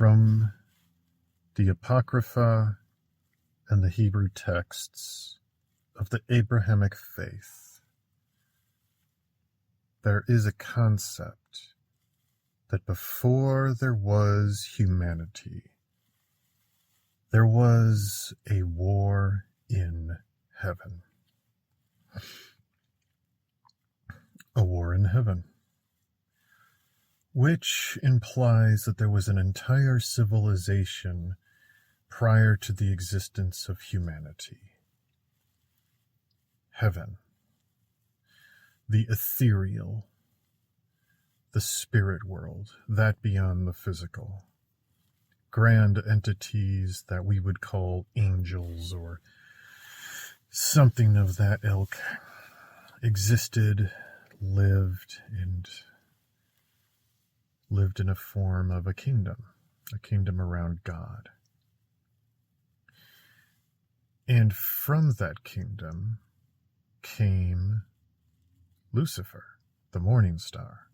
from the Apocrypha and the Hebrew texts of the Abrahamic faith, there is a concept that before there was humanity, there was a war in heaven. A war in heaven, which implies that there was an entire civilization prior to the existence of humanity. Heaven, the ethereal, the spirit world, that beyond the physical. Grand entities that we would call angels or something of that ilk existed, lived in a form of a kingdom around God. And from that kingdom came Lucifer, the morning star.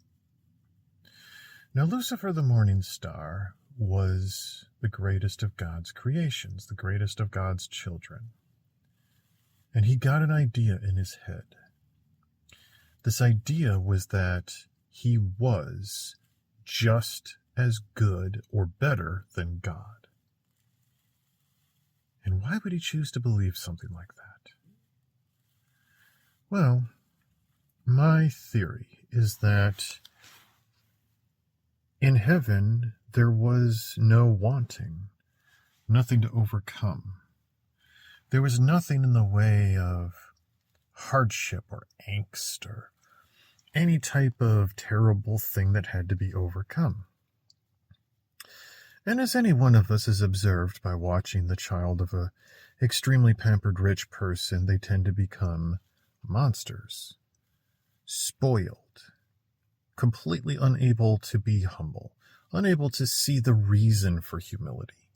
Now, Lucifer, the morning star, was the greatest of God's creations, the greatest of God's children. And he got an idea in his head. This idea was that he was just as good or better than God. And why would he choose to believe something like that? Well, my theory is that in heaven there was no wanting, nothing to overcome. There was nothing in the way of hardship or angst or any type of terrible thing that had to be overcome. And as any one of us has observed by watching the child of a extremely pampered rich person, they tend to become monsters, spoiled, completely unable to be humble, unable to see the reason for humility.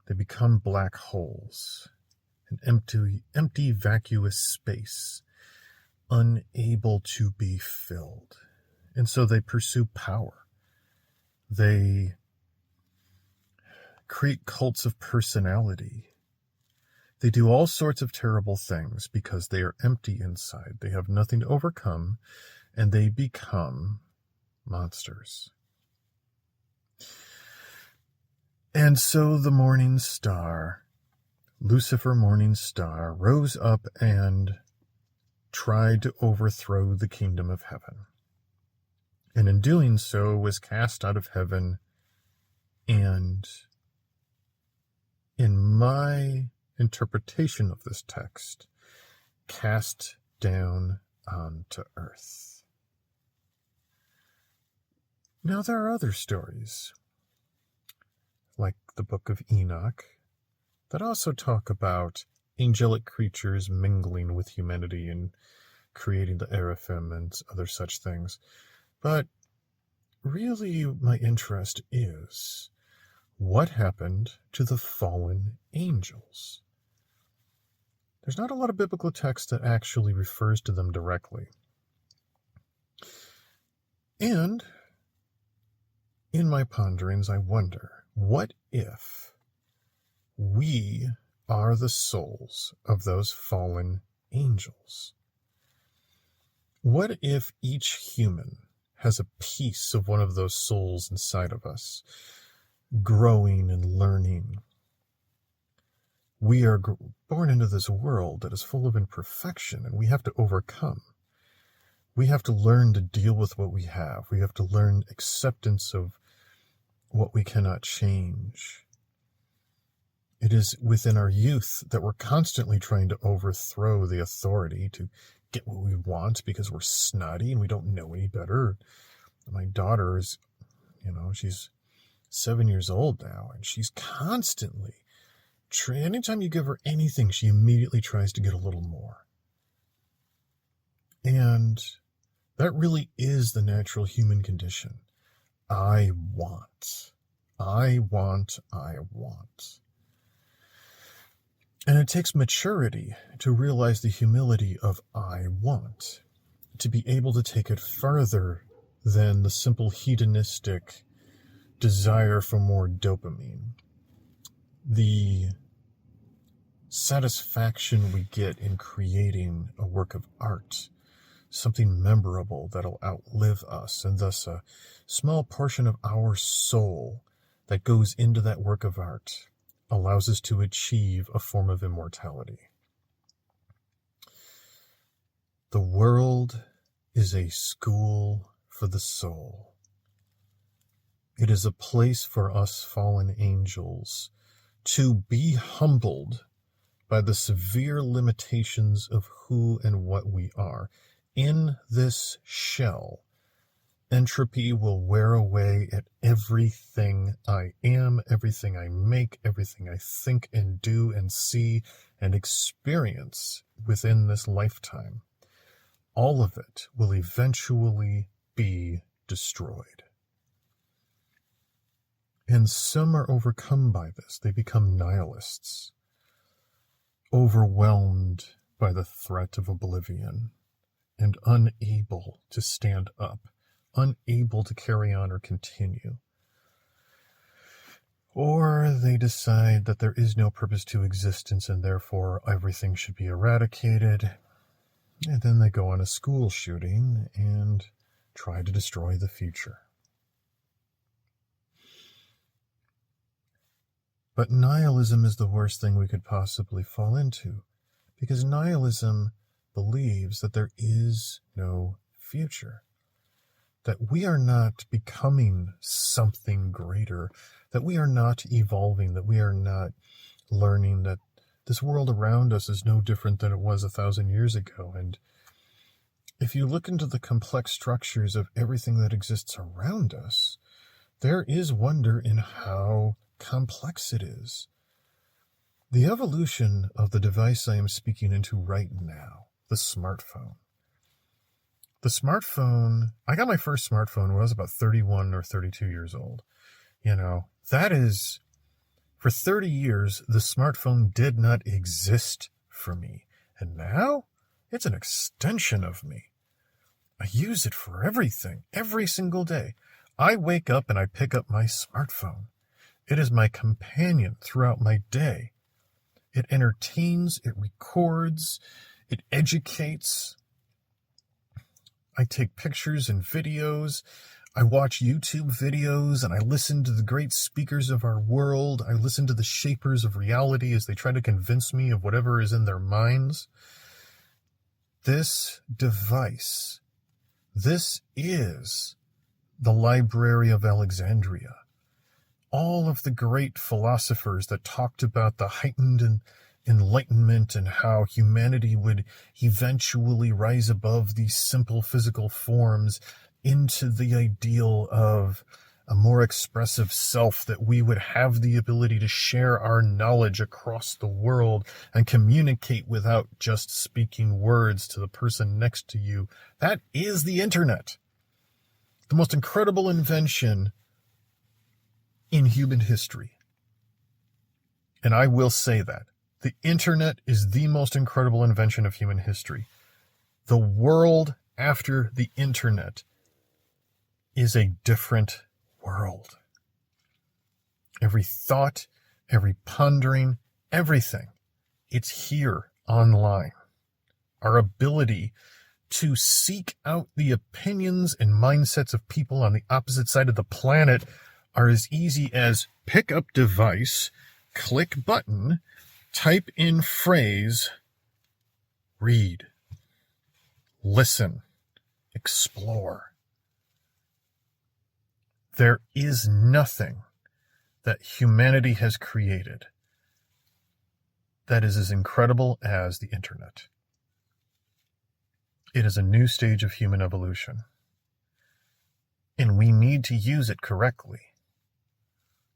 They become black holes, an empty, vacuous space, unable to be filled. And so they pursue power. They create cults of personality. They do all sorts of terrible things because they are empty inside. They have nothing to overcome, and they become monsters. And so the morning star, Lucifer morning star, rose up and tried to overthrow the kingdom of heaven. And in doing so was cast out of heaven and, in my interpretation of this text, cast down onto earth. Now there are other stories, like the Book of Enoch, that also talk about angelic creatures mingling with humanity and creating the Eraphim and other such things. But really my interest is, what happened to the fallen angels? There's not a lot of biblical text that actually refers to them directly. And in my ponderings, I wonder, what if we are the souls of those fallen angels? What if each human has a piece of one of those souls inside of us, growing and learning? We are born into this world that is full of imperfection, and we have to overcome. We have to learn to deal with what we have. We have to learn acceptance of what we cannot change. It is within our youth that we're constantly trying to overthrow the authority to get what we want because we're snotty and we don't know any better. My daughter is, she's 7 years old now, and she's constantly anytime you give her anything, she immediately tries to get a little more. And that really is the natural human condition. I want. And it takes maturity to realize the humility of I want, to be able to take it further than the simple hedonistic desire for more dopamine, the satisfaction we get in creating a work of art, something memorable that'll outlive us, and thus a small portion of our soul that goes into that work of art allows us to achieve a form of immortality. The world is a school for the soul. It is a place for us fallen angels to be humbled by the severe limitations of who and what we are. In this shell, entropy will wear away at everything I am, everything I make, everything I think and do and see and experience within this lifetime. All of it will eventually be destroyed. And some are overcome by this. They become nihilists, overwhelmed by the threat of oblivion, and unable to stand up, unable to carry on or continue. Or they decide that there is no purpose to existence and therefore everything should be eradicated. And then they go on a school shooting and try to destroy the future. But nihilism is the worst thing we could possibly fall into, because nihilism believes that there is no future, that we are not becoming something greater, that we are not evolving, that we are not learning, that this world around us is no different than it was 1,000 years ago. And if you look into the complex structures of everything that exists around us, there is wonder in how complex it is. The evolution of the device I am speaking into right now, the smartphone. The smartphone, I got my first smartphone when I was about 31 or 32 years old. That is, for 30 years, the smartphone did not exist for me. And now, it's an extension of me. I use it for everything, every single day. I wake up and I pick up my smartphone. It is my companion throughout my day. It entertains, it records, it educates. I take pictures and videos. I watch YouTube videos and I listen to the great speakers of our world. I listen to the shapers of reality as they try to convince me of whatever is in their minds. This device, this is the Library of Alexandria. All of the great philosophers that talked about the heightened enlightenment and how humanity would eventually rise above these simple physical forms into the ideal of a more expressive self, that we would have the ability to share our knowledge across the world and communicate without just speaking words to the person next to you. That is the internet. The most incredible invention in human history. And I will say that. The internet is the most incredible invention of human history. The world after the internet is a different world. Every thought, every pondering, everything, it's here online. Our ability to seek out the opinions and mindsets of people on the opposite side of the planet are as easy as pick up device, click button, type in phrase, read, listen, explore. There is nothing that humanity has created that is as incredible as the internet. It is a new stage of human evolution, and we need to use it correctly,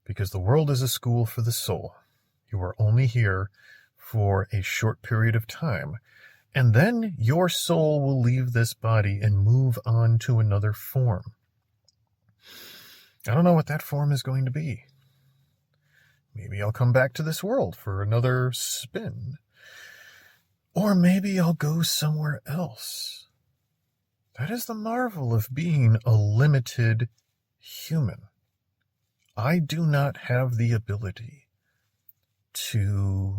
because the world is a school for the soul. You are only here for a short period of time, and then your soul will leave this body and move on to another form. I don't know what that form is going to be. Maybe I'll come back to this world for another spin. Or maybe I'll go somewhere else. That is the marvel of being a limited human. I do not have the ability to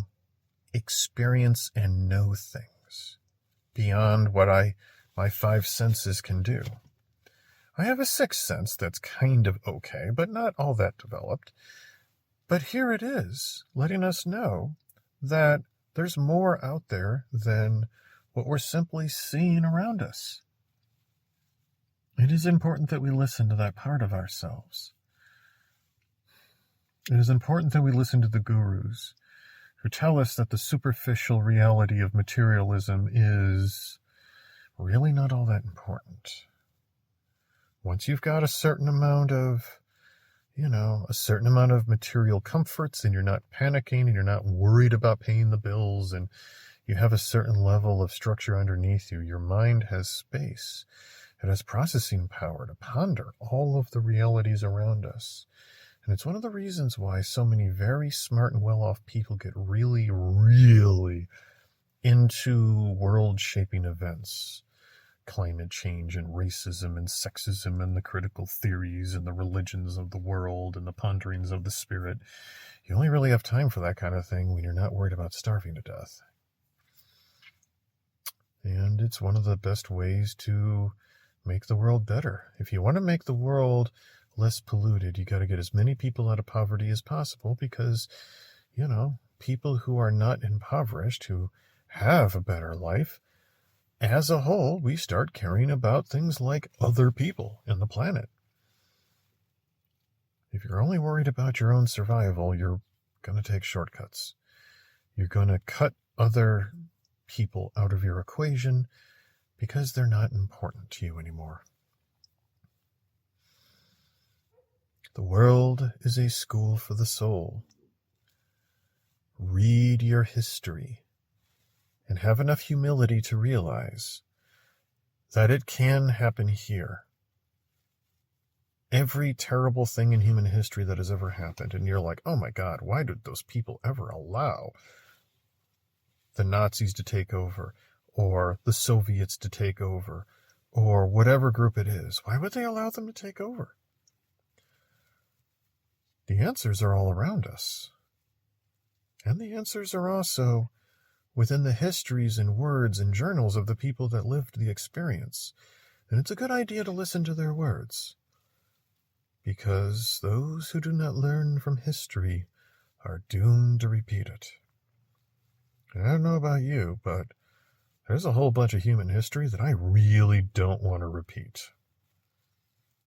experience and know things beyond what my five senses can do. I have a sixth sense that's kind of okay, but not all that developed. But here it is, letting us know that there's more out there than what we're simply seeing around us. It is important that we listen to that part of ourselves. It is important that we listen to the gurus who tell us that the superficial reality of materialism is really not all that important. Once you've got a certain amount of material comforts, and you're not panicking and you're not worried about paying the bills, and you have a certain level of structure underneath you, your mind has space. It has processing power to ponder all of the realities around us. And it's one of the reasons why so many very smart and well-off people get really, really into world-shaping events. Climate change and racism and sexism and the critical theories and the religions of the world and the ponderings of the spirit. You only really have time for that kind of thing when you're not worried about starving to death. And it's one of the best ways to make the world better. If you want to make the world less polluted, you got to get as many people out of poverty as possible, because, people who are not impoverished, who have a better life, as a whole, we start caring about things like other people and the planet. If you're only worried about your own survival, you're going to take shortcuts. You're going to cut other people out of your equation because they're not important to you anymore. The world is a school for the soul. Read your history and have enough humility to realize that it can happen here. Every terrible thing in human history that has ever happened, and you're like, oh my God, why did those people ever allow the Nazis to take over, or the Soviets to take over, or whatever group it is? Why would they allow them to take over? The answers are all around us. And the answers are also within the histories and words and journals of the people that lived the experience. And it's a good idea to listen to their words, because those who do not learn from history are doomed to repeat it. And I don't know about you, but there's a whole bunch of human history that I really don't want to repeat.